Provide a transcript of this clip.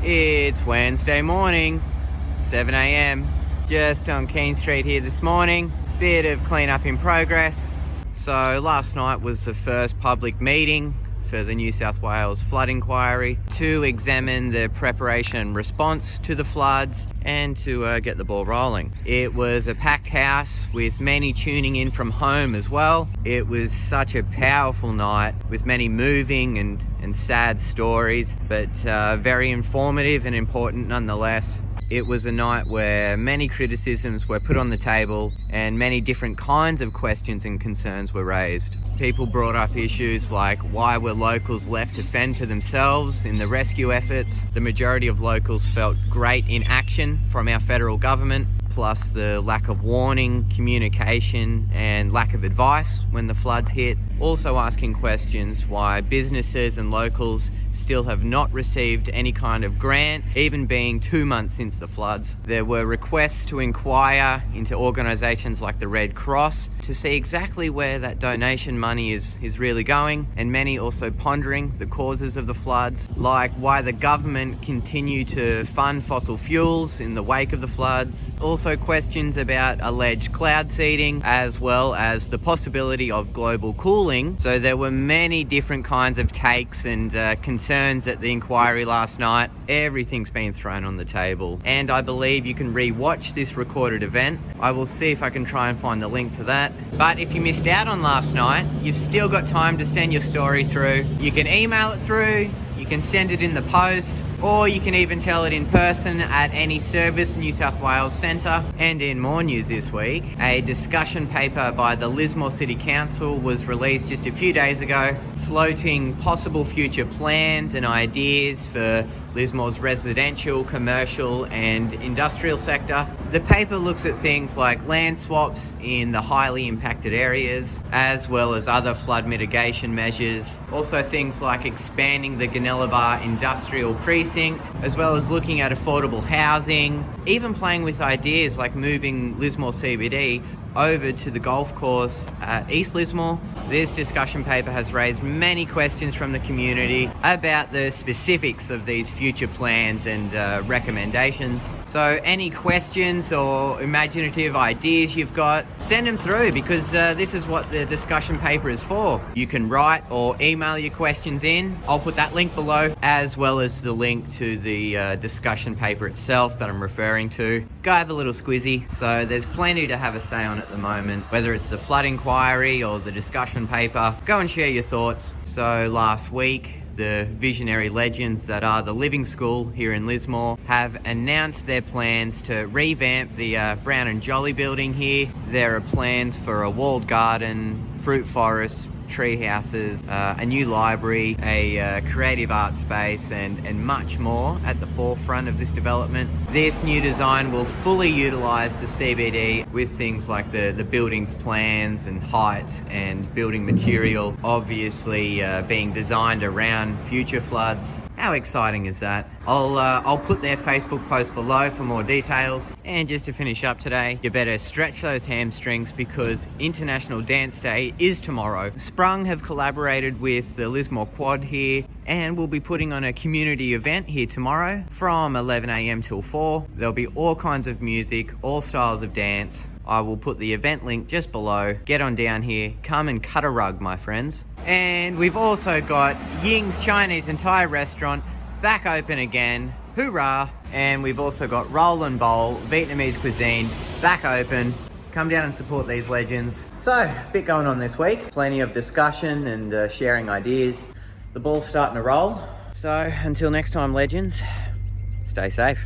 It's Wednesday morning, 7 a.m. Just on Keene Street here this morning. Bit of cleanup in progress. So last night was the first public meeting for the New South Wales flood inquiry to examine the preparation and response to the floods and to get the ball rolling. It was a packed house with many tuning in from home as well. It was such a powerful night with many moving and sad stories, but very informative and important nonetheless. It was a night where many criticisms were put on the table and many different kinds of questions and concerns were raised. People brought up issues like why were locals left to fend for themselves in the rescue efforts. The majority of locals felt great inaction from our federal government, plus the lack of warning, communication and lack of advice when the floods hit. Also asking questions why businesses and locals still have not received any kind of grant, even being 2 months since the floods. There were requests to inquire into organisations like the Red Cross to see exactly where that donation money is really going, and many also pondering the causes of the floods, like why the government continued to fund fossil fuels in the wake of the floods. Also questions about alleged cloud seeding, as well as the possibility of global cooling. So there were many different kinds of takes and concerns at the inquiry last night. Everything's been thrown on the table, and I believe you can re-watch this recorded event. I will see if I can try and find the link to that. But if you missed out on last night, you've still got time to send your story through. You can email it through, you can send it in the post, or you can even tell it in person at any Service New South Wales centre. And in more news this week, a discussion paper by the Lismore City Council was released just a few days ago, floating possible future plans and ideas for Lismore's residential, commercial and industrial sector. The paper looks at things like land swaps in the highly impacted areas, as well as other flood mitigation measures. Also things like expanding the Gunnellabar industrial precinct, as well as looking at affordable housing, even playing with ideas like moving Lismore CBD over to the golf course at East Lismore. This discussion paper has raised many questions from the community about the specifics of these future plans and recommendations. So any questions or imaginative ideas you've got, send them through, because this is what the discussion paper is for. You can write or email your questions in. I'll put that link below, as well as the link to the discussion paper itself that I'm referring to. Go have a little squizzy. So there's plenty to have a say on at the moment, whether it's the flood inquiry or the discussion paper. Go and share your thoughts. So last week, the visionary legends that are the Living School here in Lismore have announced their plans to revamp the Brown and Jolly building here. There are plans for a walled garden, fruit forest, tree houses, a new library, a creative art space and much more at the forefront of this development. This new design will fully utilise the CBD with things like the building's plans and height and building material, obviously being designed around future floods. How exciting is that? I'll put their Facebook post below for more details. And just to finish up today, you better stretch those hamstrings because International Dance Day is tomorrow. Sprung have collaborated with the Lismore Quad here, and we'll be putting on a community event here tomorrow from 11 a.m. till 4. There'll be all kinds of music, all styles of dance. I will put the event link just below. Get on down here, come and cut a rug, my friends. And we've also got Ying's Chinese and Thai restaurant back open again. Hoorah! And we've also got Roll and Bowl Vietnamese cuisine back open. Come down and support these legends. So, a bit going on this week. Plenty of discussion and sharing ideas. The ball's starting to roll. So, until next time, legends, stay safe.